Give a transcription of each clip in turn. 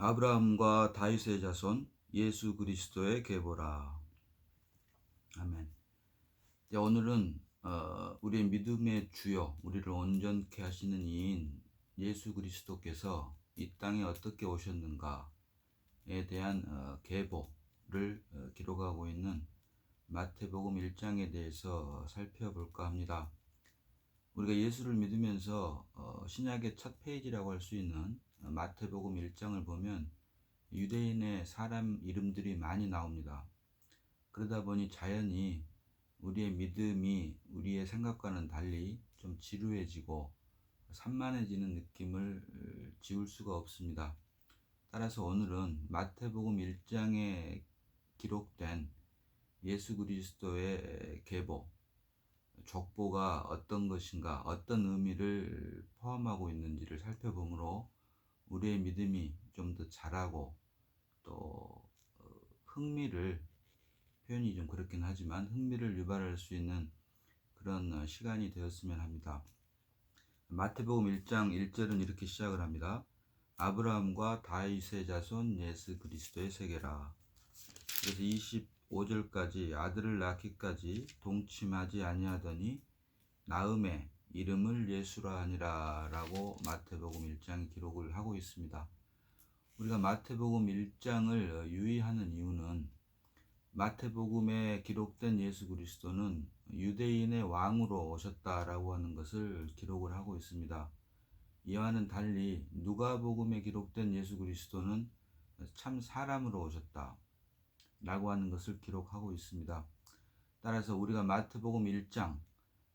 아브라함과 다윗의 자손 예수 그리스도의 계보라. 아멘. 오늘은 우리의 믿음의 주요, 우리를 온전케 하시는 이인 예수 그리스도께서 이 땅에 어떻게 오셨는가에 대한 계보를 기록하고 있는 마태복음 1장에 대해서 살펴볼까 합니다. 우리가 예수를 믿으면서 신약의 첫 페이지라고 할 수 있는 마태복음 1장을 보면 유대인의 사람 이름들이 많이 나옵니다. 그러다 보니 자연히 우리의 믿음이 우리의 생각과는 달리 좀 지루해지고 산만해지는 느낌을 지울 수가 없습니다. 따라서 오늘은 마태복음 1장에 기록된 예수 그리스도의 계보, 족보가 어떤 것인가, 어떤 의미를 포함하고 있는지를 살펴보므로 우리의 믿음이 좀 더 자라고 또 흥미를, 표현이 좀 그렇긴 하지만 흥미를 유발할 수 있는 그런 시간이 되었으면 합니다. 마태복음 1장 1절은 이렇게 시작을 합니다. 아브라함과 다윗의 자손 예수 그리스도의 세계라. 그래서 25절까지 아들을 낳기까지 동침하지 아니하더니 나음의 이름을 예수라 하니라 라고 마태복음 1장이 기록을 하고 있습니다. 우리가 마태복음 1장을 유의하는 이유는 마태복음에 기록된 예수 그리스도는 유대인의 왕으로 오셨다라고 하는 것을 기록을 하고 있습니다. 이와는 달리 누가복음에 기록된 예수 그리스도는 참 사람으로 오셨다라고 하는 것을 기록하고 있습니다. 따라서 우리가 마태복음 1장,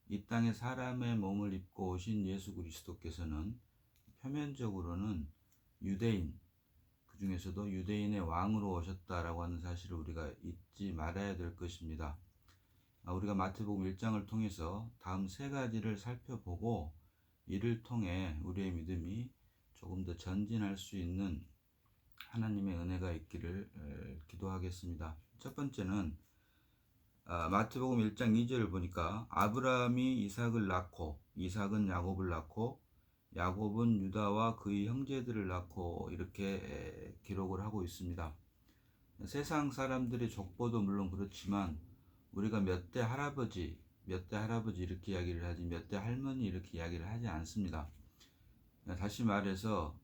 이 땅에 사람의 몸을 입고 오신 예수 그리스도께서는 표면적으로는 유대인, 그 중에서도 유대인의 왕으로 오셨다라고 하는 사실을 우리가 잊지 말아야 될 것입니다. 우리가 마태복음 1장을 통해서 다음 세 가지를 살펴보고 이를 통해 우리의 믿음이 조금 더 전진할 수 있는 하나님의 은혜가 있기를 기도하겠습니다. 첫 번째는 마태복음 1장 2절을 보니까 아브라함이 이삭을 낳고 이삭은 야곱을 낳고 야곱은 유다와 그의 형제들을 낳고 이렇게 기록을 하고 있습니다. 세상 사람들의 족보도 물론 그렇지만 우리가 몇 대 할아버지 이렇게 이야기를 하지 몇 대 할머니 이렇게 이야기를 하지 않습니다. 다시 말해서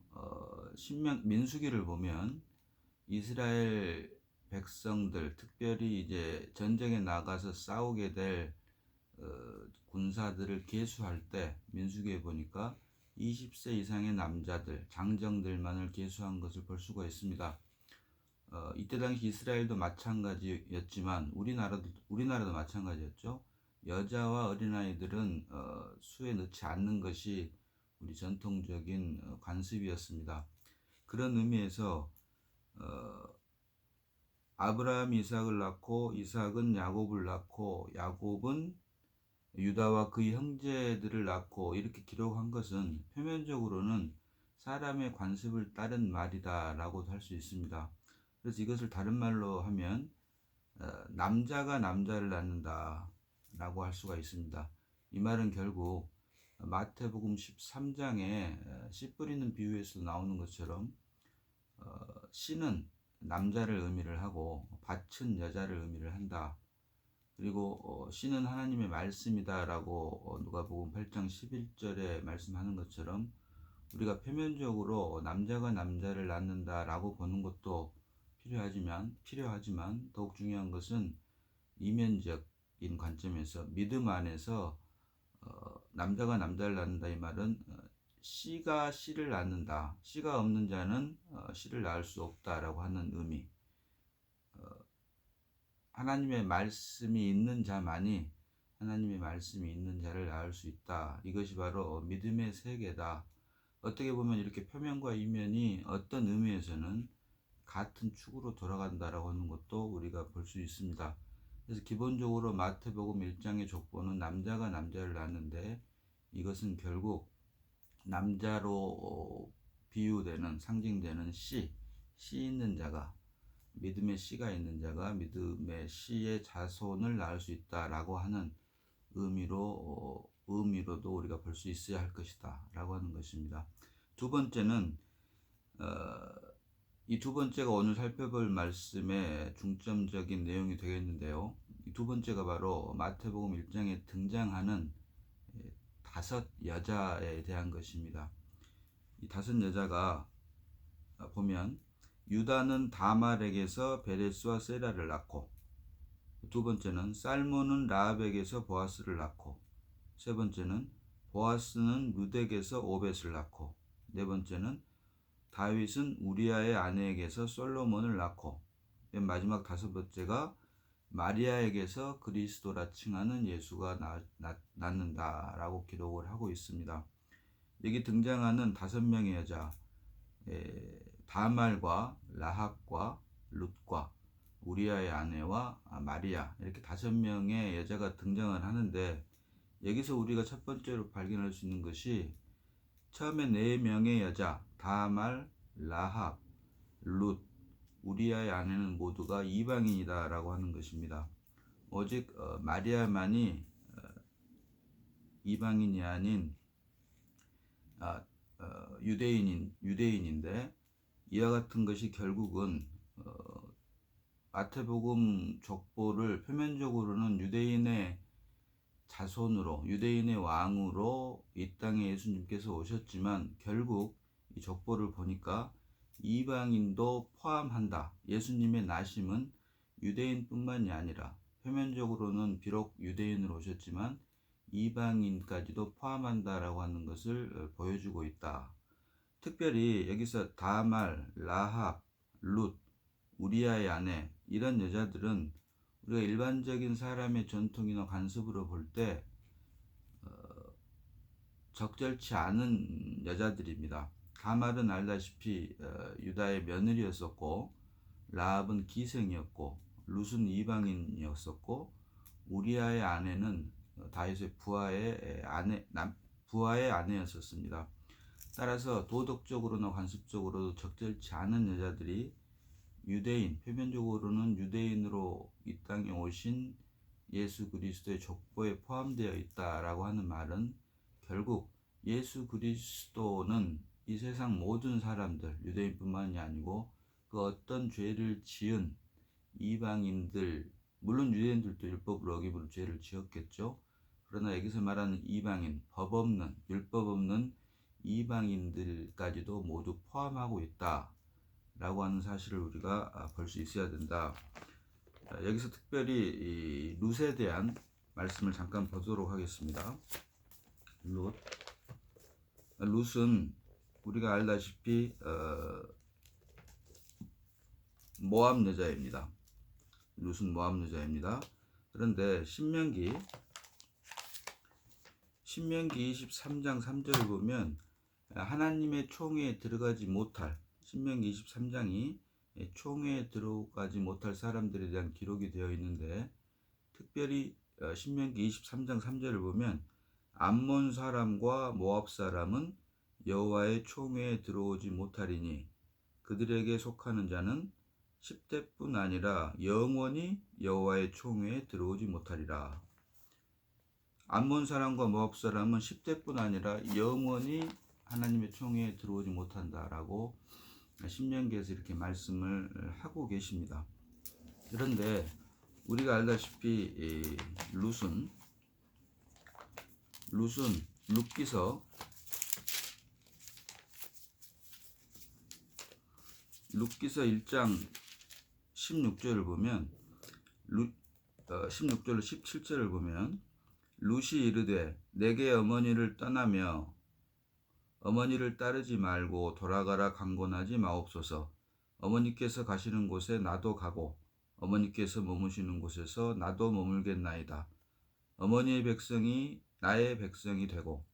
민수기를 보면 이스라엘 백성들, 특별히 이제 전쟁에 나가서 싸우게 될 군사들을 계수할 때 민수기에 보니까 20세 이상의 남자들, 장정들만을 계수한 것을 볼 수가 있습니다. 이때 당시 이스라엘도 마찬가지였지만 우리나라도 마찬가지였죠. 여자와 어린아이들은 수에 넣지 않는 것이 우리 전통적인 관습이었습니다. 그런 의미에서 아브라함이 이삭을 낳고 이삭은 야곱을 낳고 야곱은 유다와 그의 형제들을 낳고 이렇게 기록한 것은 표면적으로는 사람의 관습을 따른 말이다라고도 할 수 있습니다. 그래서 이것을 다른 말로 하면 남자가 남자를 낳는다라고 할 수가 있습니다. 이 말은 결국 마태복음 13장에 씨 뿌리는 비유에서 나오는 것처럼 씨는 남자를 의미를 하고 밭은 여자를 의미를 한다. 그리고 씨는 하나님의 말씀이다라고 누가복음 8장 11절에 말씀하는 것처럼 우리가 표면적으로 남자가 남자를 낳는다라고 보는 것도 필요하지만 더욱 중요한 것은 이면적인 관점에서 믿음 안에서 남자가 남자를 낳는다, 이 말은 씨가 씨를 낳는다, 씨가 없는 자는 씨를 낳을 수 없다라고 하는 의미. 하나님의 말씀이 있는 자만이 하나님의 말씀이 있는 자를 낳을 수 있다. 이것이 바로 믿음의 세계다. 어떻게 보면 이렇게 표면과 이면이 어떤 의미에서는 같은 축으로 돌아간다라고 하는 것도 우리가 볼 수 있습니다. 그래서 기본적으로 마태복음 1장의 족보는 남자가 남자를 낳는데 이것은 결국 남자로 비유되는, 상징되는 씨 있는 자가, 믿음의 씨가 있는 자가 믿음의 씨의 자손을 낳을 수 있다라고 하는 의미로도 우리가 볼 수 있어야 할 것이다 라고 하는 것입니다. 두 번째는 이 두 번째가 오늘 살펴볼 말씀의 중점적인 내용이 되겠는데요. 이 두 번째가 바로 마태복음 1장에 등장하는 다섯 여자에 대한 것입니다. 이 다섯 여자가 보면 유다는 다말에게서 베레스와 세라를 낳고, 두 번째는 살몬은 라합에게서 보아스를 낳고, 세 번째는 보아스는 룻에게서 오벳을 낳고, 네 번째는 다윗은 우리아의 아내에게서 솔로몬을 낳고, 맨 마지막 다섯 번째가 마리아에게서 그리스도라 칭하는 예수가 낳는다라고 기록을 하고 있습니다. 여기 등장하는 다섯 명의 여자, 다말과 라합과 룻과 우리아의 아내와 마리아, 이렇게 다섯 명의 여자가 등장을 하는데, 여기서 우리가 첫 번째로 발견할 수 있는 것이 처음에 네 명의 여자 다말, 라합, 룻, 우리아의 아내는 모두가 이방인이다 라고 하는 것입니다. 오직 마리아만이 이방인이 아닌 유대인인데, 이와 같은 것이 결국은 마태복음 족보를 표면적으로는 유대인의 자손으로, 유대인의 왕으로 이 땅에 예수님께서 오셨지만, 결국 이 족보를 보니까 이방인도 포함한다. 예수님의 나심은 유대인뿐만이 아니라 표면적으로는 비록 유대인으로 오셨지만 이방인까지도 포함한다라고 하는 것을 보여주고 있다. 특별히 여기서 다말, 라합, 룻, 우리아의 아내, 이런 여자들은 우리가 일반적인 사람의 전통이나 관습으로 볼 때 적절치 않은 여자들입니다. 다말은 알다시피 유다의 며느리였었고, 라합은 기생이었고, 룻은 이방인이었었고, 우리아의 아내는 다윗의 부하의 아내였었습니다. 따라서 도덕적으로나 관습적으로도 적절치 않은 여자들이 유대인, 표면적으로는 유대인으로 이 땅에 오신 예수 그리스도의 족보에 포함되어 있다라고 하는 말은, 결국 예수 그리스도는 이 세상 모든 사람들, 유대인뿐만이 아니고 그 어떤 죄를 지은 이방인들, 물론 유대인들도 율법을 어기므로 죄를 지었겠죠. 그러나 여기서 말하는 이방인, 법 없는, 율법 없는 이방인들까지도 모두 포함하고 있다 라고 하는 사실을 우리가 볼 수 있어야 된다. 여기서 특별히 이 룻에 대한 말씀을 잠깐 보도록 하겠습니다. 룻은 우리가 알다시피 모압 여자입니다. 룻은 모압 여자입니다. 그런데 신명기 23장 3절을 보면 하나님의 총회에 들어가지 못할, 신명기 23장이 총회에 들어가지 못할 사람들에 대한 기록이 되어 있는데, 특별히 신명기 23장 3절을 보면 암몬 사람과 모압 사람은 여호와의 총회에 들어오지 못하리니 그들에게 속하는 자는 10대뿐 아니라 영원히 여호와의 총회에 들어오지 못하리라. 암몬 사람과 모압 사람은 10대뿐 아니라 영원히 하나님의 총회에 들어오지 못한다라고 신명기에서 이렇게 말씀을 하고 계십니다. 그런데 우리가 알다시피 룻은 룻기서 1장 16절을 보면 16절로 17절을 보면 룻이 이르되 내게 어머니를 떠나며 어머니를 따르지 말고 돌아가라 강권하지 마옵소서. 어머니께서 가시는 곳에 나도 가고 어머니께서 머무시는 곳에서 나도 머물겠나이다. 어머니의 백성이 나의 백성이 되고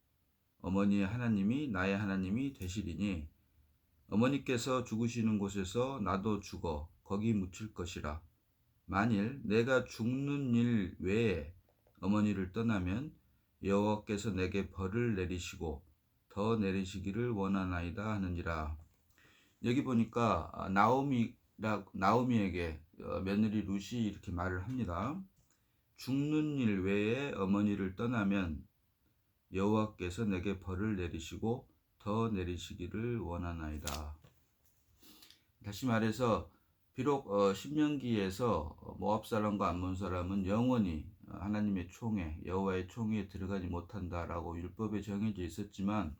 어머니의 하나님이 나의 하나님이 되시리니 어머니께서 죽으시는 곳에서 나도 죽어 거기 묻힐 것이라. 만일 내가 죽는 일 외에 어머니를 떠나면 여호와께서 내게 벌을 내리시고 더 내리시기를 원하나이다 하느니라. 여기 보니까 나오미에게 며느리 룻이 이렇게 말을 합니다. 죽는 일 외에 어머니를 떠나면 여호와께서 내게 벌을 내리시고 더 내리시기를 원하나이다. 다시 말해서 비록 신명기에서 모압 사람과 암몬 사람은 영원히 하나님의 총회, 여호와의 총회에 들어가지 못한다라고 율법에 정해져 있었지만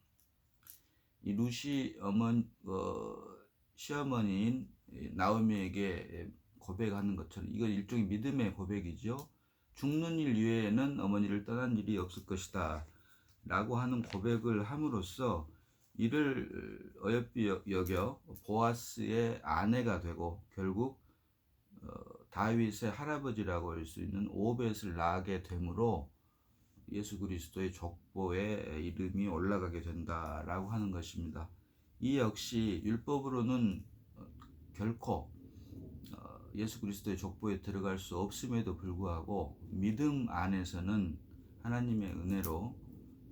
이 루시 시어머니인 나오미에게 고백하는 것처럼 이건 일종의 믿음의 고백이죠. 죽는 일 이외에는 어머니를 떠난 일이 없을 것이다 라고 하는 고백을 함으로써 이를 어여삐 여겨 보아스의 아내가 되고 결국 다윗의 할아버지라고 할 수 있는 오벳을 낳게 되므로 예수 그리스도의 족보에 이름이 올라가게 된다라고 하는 것입니다. 이 역시 율법으로는 결코 예수 그리스도의 족보에 들어갈 수 없음에도 불구하고 믿음 안에서는 하나님의 은혜로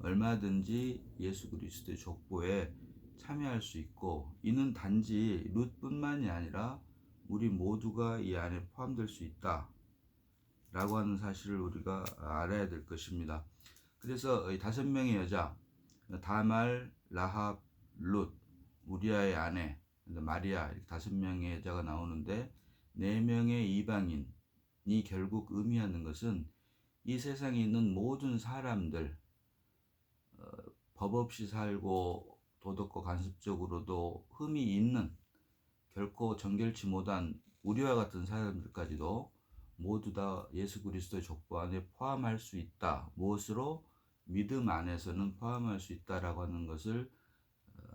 얼마든지 예수 그리스도의 족보에 참여할 수 있고, 이는 단지 룻뿐만이 아니라 우리 모두가 이 안에 포함될 수 있다 라고 하는 사실을 우리가 알아야 될 것입니다. 그래서 이 5명의 여자 다말, 라합, 룻, 우리아의 아내 마리아, 이렇게 5명의 여자가 나오는데 4명의 이방인이 결국 의미하는 것은 이 세상에 있는 모든 사람들, 법 없이 살고 도덕과 간섭적으로도 흠이 있는, 결코 정결치 못한 우리와 같은 사람들까지도 모두 다 예수 그리스도의 족보 안에 포함할 수 있다. 무엇으로? 믿음 안에서는 포함할 수 있다라고 하는 것을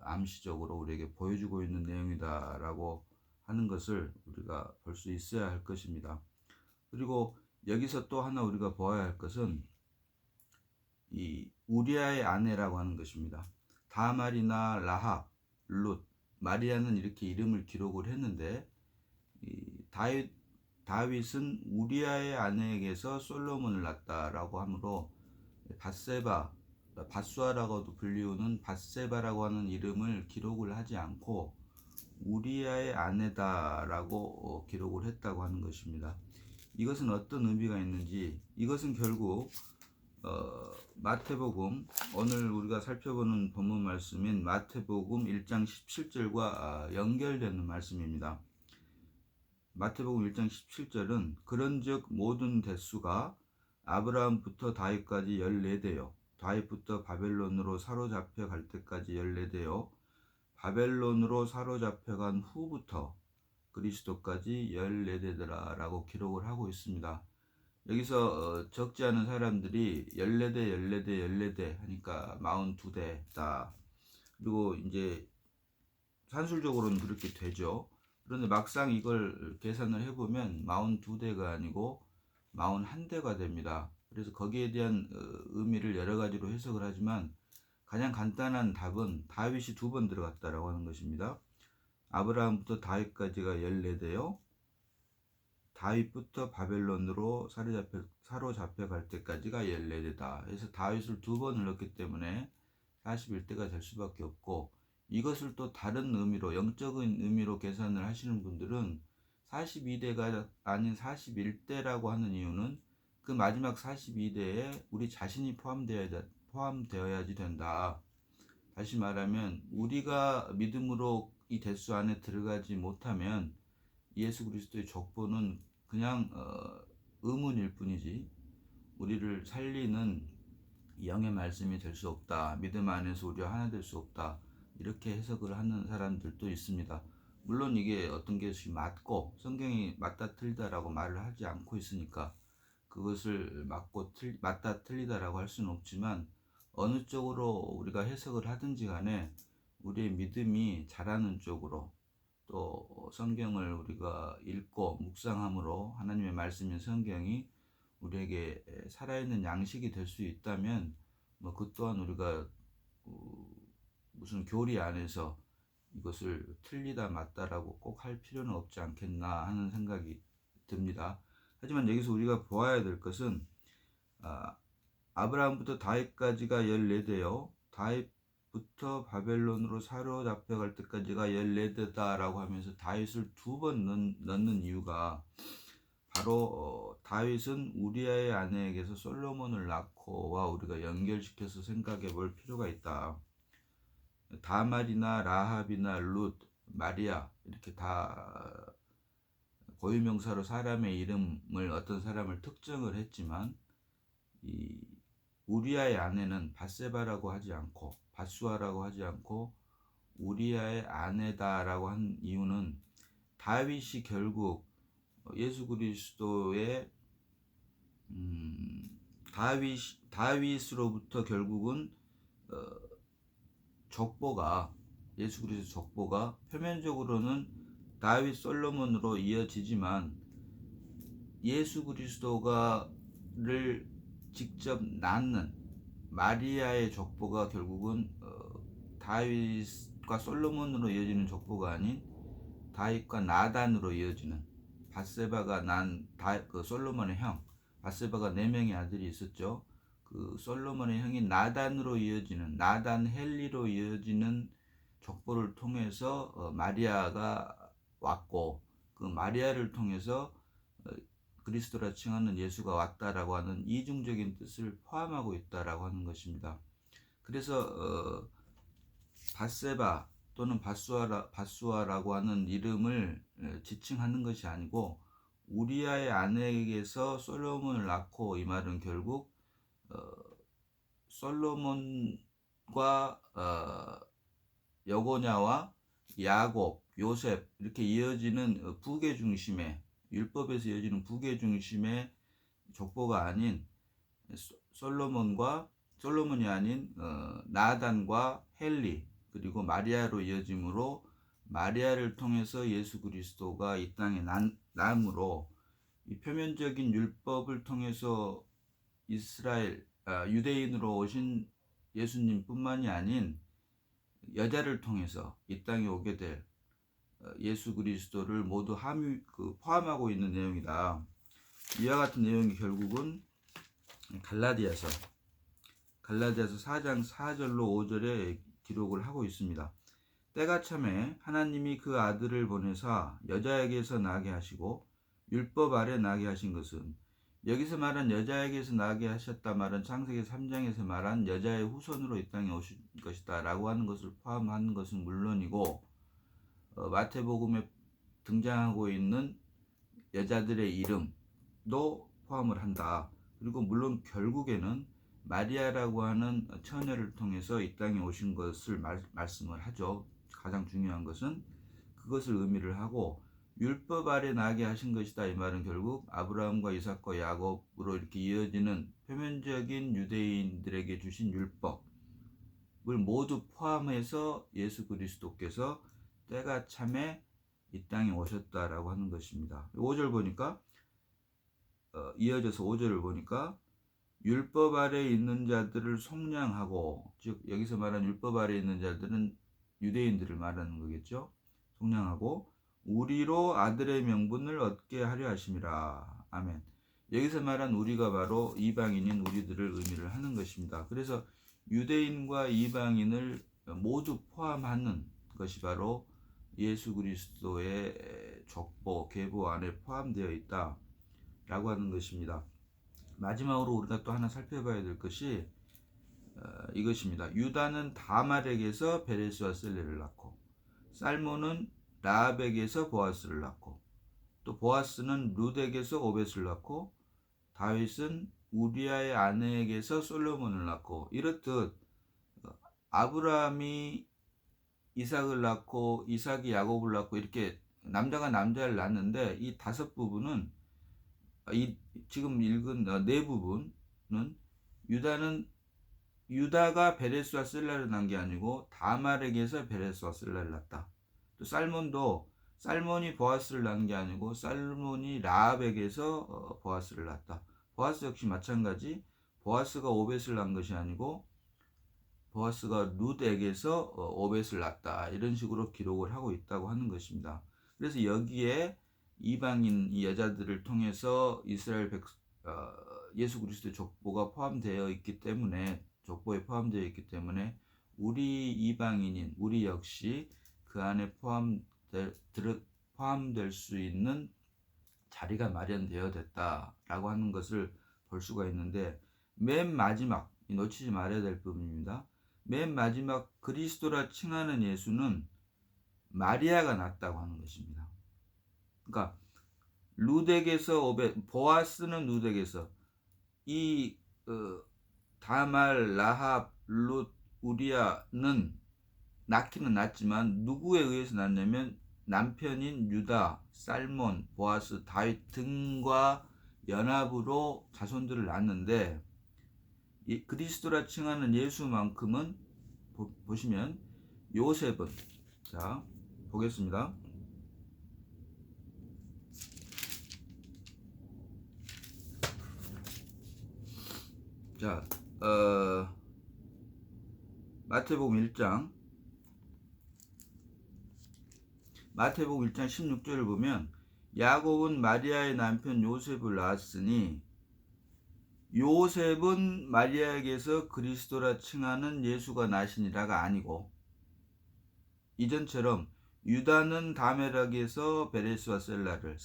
암시적으로 우리에게 보여주고 있는 내용이다라고 하는 것을 우리가 볼 수 있어야 할 것입니다. 그리고 여기서 또 하나 우리가 보아야 할 것은 이 우리아의 아내라고 하는 것입니다. 다말이나 라합, 룻, 마리아는 이렇게 이름을 기록을 했는데 이 다윗은 우리아의 아내에게서 솔로몬을 낳았다라고 하므로 밧세바, 밧수아라고도 불리우는 밧세바라고 하는 이름을 기록을 하지 않고 우리아의 아내다라고 기록을 했다고 하는 것입니다. 이것은 어떤 의미가 있는지, 이것은 결국 마태복음, 오늘 우리가 살펴보는 본문 말씀인 마태복음 1장 17절과 연결되는 말씀입니다. 마태복음 1장 17절은 그런즉 모든 대수가 아브라함부터 다윗까지 14대요 다윗부터 바벨론으로 사로잡혀 갈 때까지 14대요 바벨론으로 사로잡혀간 후부터 그리스도까지 14대더라 라고 기록을 하고 있습니다. 여기서 적지 않은 사람들이 14대 하니까 42대다. 그리고 이제 산술적으로는 그렇게 되죠. 그런데 막상 이걸 계산을 해보면 42대가 아니고 41대가 됩니다. 그래서 거기에 대한 의미를 여러 가지로 해석을 하지만 가장 간단한 답은 다윗이 2번 들어갔다라고 하는 것입니다. 아브라함부터 다윗까지가 14대요. 다윗부터 바벨론으로 사로잡혀 갈 때까지가 14대다. 그래서 다윗을 2번을 넣기 때문에 41대가 될 수밖에 없고, 이것을 또 다른 의미로, 영적인 의미로 계산을 하시는 분들은 42대가 아닌 41대라고 하는 이유는 그 마지막 42대에 우리 자신이 포함되어야지 된다. 다시 말하면 우리가 믿음으로 이 대수 안에 들어가지 못하면 예수 그리스도의 족보는 그냥 의문일 뿐이지 우리를 살리는 영의 말씀이 될 수 없다. 믿음 안에서 우리와 하나 될 수 없다. 이렇게 해석을 하는 사람들도 있습니다. 물론 이게 어떤 것이 맞고 성경이 맞다 틀리다라고 말을 하지 않고 있으니까 그것을 맞다 틀리다라고 할 수는 없지만, 어느 쪽으로 우리가 해석을 하든지 간에 우리의 믿음이 자라는 쪽으로, 또 성경을 우리가 읽고 묵상함으로 하나님의 말씀인 성경이 우리에게 살아있는 양식이 될 수 있다면 그 또한 우리가 무슨 교리 안에서 이것을 틀리다 맞다라고 꼭 할 필요는 없지 않겠나 하는 생각이 듭니다. 하지만 여기서 우리가 보아야 될 것은 아브라함부터 다윗까지가 14대요 다윗부터 바벨론으로 사로잡혀 갈 때까지가 14대다라고 하면서 다윗을 2번 넣는 이유가 바로 다윗은 우리아의 아내에게서 솔로몬을 낳고와 우리가 연결시켜서 생각해 볼 필요가 있다. 다말이나 라합이나 룻, 마리아 이렇게 다 고유명사로 사람의 이름을 어떤 사람을 특정을 했지만 이 우리아의 아내는 밧세바라고 하지 않고 밧수아라고 하지 않고 우리아의 아내다라고 한 이유는 다윗이 결국 예수 그리스도의 다윗으로부터 결국은 족보가 예수 그리스도 족보가 표면적으로는 다윗 솔로몬으로 이어지지만 예수 그리스도가를 직접 낳는 마리아의 족보가 결국은 다윗과 솔로몬으로 이어지는 족보가 아닌 다윗과 나단으로 이어지는 밧세바가 난 그 솔로몬의 형 밧세바가 4명의 아들이 있었죠. 그 솔로몬의 형인 나단으로 이어지는 나단 헬리로 이어지는 족보를 통해서 마리아가 왔고 그 마리아를 통해서 그리스도라 칭하는 예수가 왔다라고 하는 이중적인 뜻을 포함하고 있다라고 하는 것입니다. 그래서 밧세바 또는 밧수아라고 하는 이름을 지칭하는 것이 아니고 우리아의 아내에게서 솔로몬을 낳고 이 말은 결국 솔로몬과 여고냐와 야곱, 요셉 이렇게 이어지는 북의 중심의 율법에서 이어지는 북의 중심의 족보가 아닌 솔로몬이 아닌 나단과 헬리 그리고 마리아로 이어짐으로 마리아를 통해서 예수 그리스도가 이 땅에 남으로 이 표면적인 율법을 통해서 유대인으로 오신 예수님뿐만이 아닌 여자를 통해서 이 땅에 오게 될 예수 그리스도를 모두 포함하고 있는 내용이다. 이와 같은 내용이 결국은 갈라디아서 4장 4절로 5절에 기록을 하고 있습니다. 때가 참에 하나님이 그 아들을 보내사 여자에게서 나게 하시고 율법 아래 나게 하신 것은 여기서 말한 여자에게서 나게 하셨다 말은 창세기 3장에서 말한 여자의 후손으로 이 땅에 오신 것이다 라고 하는 것을 포함하는 것은 물론이고 마태복음에 등장하고 있는 여자들의 이름도 포함을 한다. 그리고 물론 결국에는 마리아라고 하는 처녀를 통해서 이 땅에 오신 것을 말씀을 하죠. 가장 중요한 것은 그것을 의미를 하고 율법 아래 나게 하신 것이다. 이 말은 결국 아브라함과 이삭과 야곱으로 이렇게 이어지는 표면적인 유대인들에게 주신 율법을 모두 포함해서 예수 그리스도께서 때가 참에 이 땅에 오셨다라고 하는 것입니다. 5절 보니까 이어져서 5절을 보니까 율법 아래 있는 자들을 속량하고, 즉 여기서 말하는 율법 아래 있는 자들은 유대인들을 말하는 거겠죠. 속량하고 우리로 아들의 명분을 얻게 하려 하심이라. 아멘. 여기서 말한 우리가 바로 이방인인 우리들을 의미를 하는 것입니다. 그래서 유대인과 이방인을 모두 포함하는 것이 바로 예수 그리스도의 족보, 계보 안에 포함되어 있다라고 하는 것입니다. 마지막으로 우리가 또 하나 살펴봐야 될 것이 이것입니다. 유다는 다말에게서 베레스와 셀레를 낳고, 살몬은 라합에게서 보아스를 낳고, 또 보아스는 룻에게서 오벳을 낳고, 다윗은 우리아의 아내에게서 솔로몬을 낳고, 이렇듯 아브라함이 이삭을 낳고 이삭이 야곱을 낳고 이렇게 남자가 남자를 낳는데 이 5부분은 지금 읽은 4부분은 유다가 베레스와 셀라를 낳은 게 아니고 다말에게서 베레스와 셀라를 낳았다. 또 살몬이 보아스를 낳은 게 아니고 살몬이 라합에게서 보아스를 낳았다. 보아스 역시 마찬가지. 보아스가 오벳을 낳은 것이 아니고 보아스가 룻에게서 오벳을 낳았다. 이런 식으로 기록을 하고 있다고 하는 것입니다. 그래서 여기에 이방인 이 여자들을 통해서 예수 그리스도의 족보가 포함되어 있기 때문에, 족보에 포함되어 있기 때문에 우리 이방인인 우리 역시 그 안에 포함될 수 있는 자리가 마련되어 됐다라고 하는 것을 볼 수가 있는데, 맨 마지막 놓치지 말아야 될 부분입니다. 맨 마지막 그리스도라 칭하는 예수는 마리아가 낳았다고 하는 것입니다. 그러니까 룻에게서 오벳, 보아스는 룻에게서 이 다말, 라합, 룻, 우리아는 낳기는 낳지만 누구에 의해서 낳냐면 남편인 유다, 살몬, 보아스, 다윗 등과 연합으로 자손들을 낳았는데, 이 그리스도라 칭하는 예수만큼은 보시면 요셉은, 자 보겠습니다. 자 마태복음 1장 16절을 보면 야곱은 마리아의 남편 요셉을 낳았으니 요셉은 마리아에게서 그리스도라 칭하는 예수가 나시니라가 아니고, 이전처럼 유다는 다메락에서 베레스와 세라를,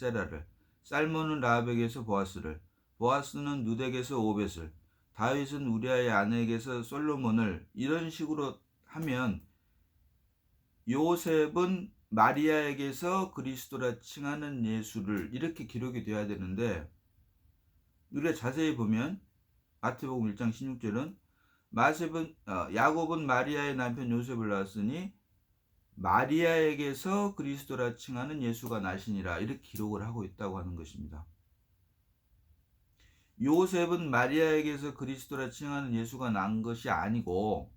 살몬은 라합에게서 보아스를, 보아스는 누덱에서 오벳을, 다윗은 우리아의 아내에게서 솔로몬을, 이런 식으로 하면 요셉은 마리아에게서 그리스도라 칭하는 예수를, 이렇게 기록이 돼야 되는데, 우리가 자세히 보면 마태복음 1장 16절은 야곱은 마리아의 남편 요셉을 낳았으니 마리아에게서 그리스도라 칭하는 예수가 나시니라, 이렇게 기록을 하고 있다고 하는 것입니다. 요셉은 마리아에게서 그리스도라 칭하는 예수가 난 것이 아니고,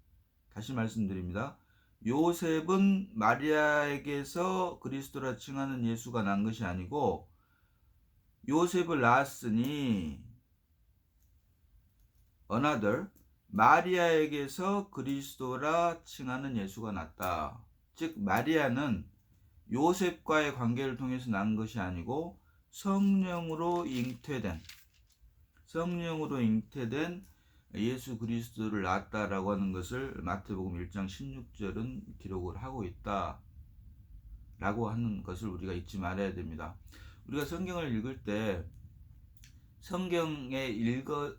다시 말씀드립니다. 요셉은 마리아에게서 그리스도라 칭하는 예수가 난 것이 아니고, 요셉을 낳았으니 another, 마리아에게서 그리스도라 칭하는 예수가 났다. 즉 마리아는 요셉과의 관계를 통해서 난 것이 아니고 성령으로 잉태된 예수 그리스도를 낳았다라고 하는 것을 마태복음 1장 16절은 기록을 하고 있다라고 하는 것을 우리가 잊지 말아야 됩니다. 우리가 성경을 읽을 때 성경에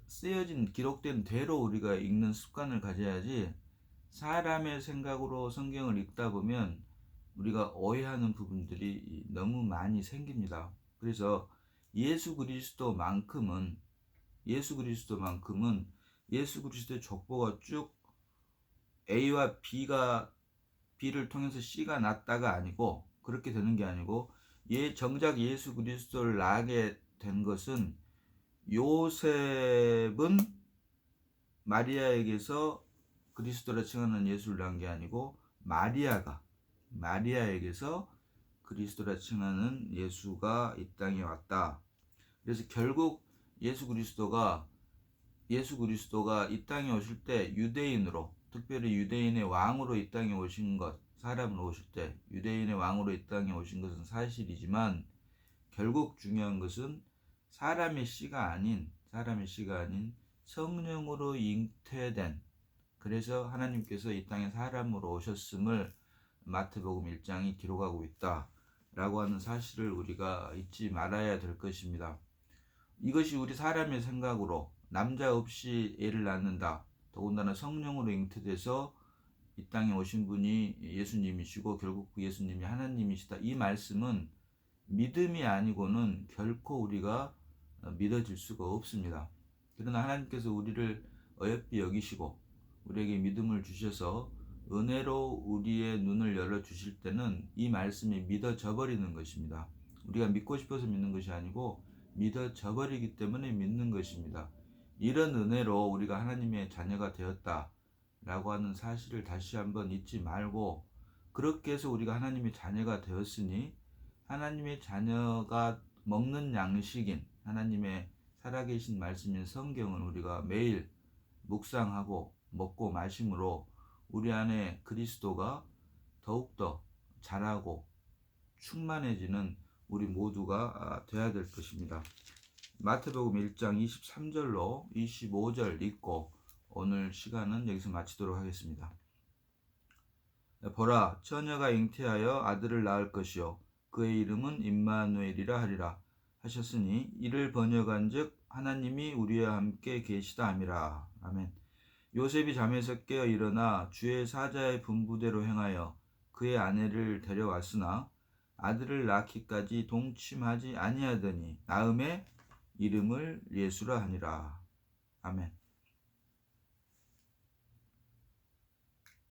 쓰여진 기록된 대로 우리가 읽는 습관을 가져야지, 사람의 생각으로 성경을 읽다 보면 우리가 오해하는 부분들이 너무 많이 생깁니다. 그래서 예수 그리스도만큼은 예수 그리스도의 족보가 쭉 A와 B를 통해서 C가 났다가 아니고, 그렇게 되는 게 아니고, 정작 예수 그리스도를 낳게 된 것은 요셉은 마리아에게서 그리스도라 칭하는 예수를 낳은 게 아니고 마리아에게서 그리스도라 칭하는 예수가 이 땅에 왔다. 그래서 결국 예수 그리스도가 이 땅에 오실 때 유대인으로, 특별히 유대인의 왕으로 이 땅에 오신 것, 사람으로 오실 때 유대인의 왕으로 이 땅에 오신 것은 사실이지만, 결국 중요한 것은 사람의 씨가 아닌 성령으로 잉태된, 그래서 하나님께서 이 땅에 사람으로 오셨음을 마태복음 1장이 기록하고 있다라고 하는 사실을 우리가 잊지 말아야 될 것입니다. 이것이 우리 사람의 생각으로 남자 없이 애를 낳는다, 더군다나 성령으로 잉태돼서 이 땅에 오신 분이 예수님이시고 결국 그 예수님이 하나님이시다, 이 말씀은 믿음이 아니고는 결코 우리가 믿어질 수가 없습니다. 그러나 하나님께서 우리를 어여삐 여기시고 우리에게 믿음을 주셔서 은혜로 우리의 눈을 열어주실 때는 이 말씀이 믿어져 버리는 것입니다. 우리가 믿고 싶어서 믿는 것이 아니고 믿어져 버리기 때문에 믿는 것입니다. 이런 은혜로 우리가 하나님의 자녀가 되었다라고 하는 사실을 다시 한번 잊지 말고, 그렇게 해서 우리가 하나님의 자녀가 되었으니 하나님의 자녀가 먹는 양식인 하나님의 살아계신 말씀인 성경을 우리가 매일 묵상하고 먹고 마심으로 우리 안에 그리스도가 더욱더 자라고 충만해지는 우리 모두가 되어야 될 것입니다. 마태복음 1장 23절로 25절 읽고 오늘 시간은 여기서 마치도록 하겠습니다. 보라, 처녀가 잉태하여 아들을 낳을 것이요 그의 이름은 임마누엘이라 하리라 하셨으니 이를 번역한즉 하나님이 우리와 함께 계시다 함이라. 아멘. 요셉이 잠에서 깨어 일어나 주의 사자의 분부대로 행하여 그의 아내를 데려왔으나 아들을 낳기까지 동침하지 아니하더니 나음의 이름을 예수라 하니라. 아멘.